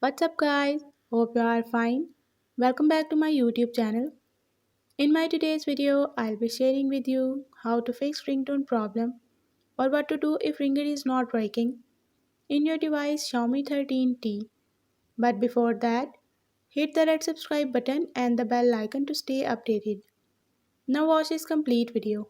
What's up, guys? Hope you are fine. Welcome back to my YouTube channel. In my today's video, I'll be sharing with you how to fix ringtone problem or what to do if ringer is not working in your device Xiaomi 13T. But before that, hit the red subscribe button and the bell icon to stay updated. Now watch this complete video.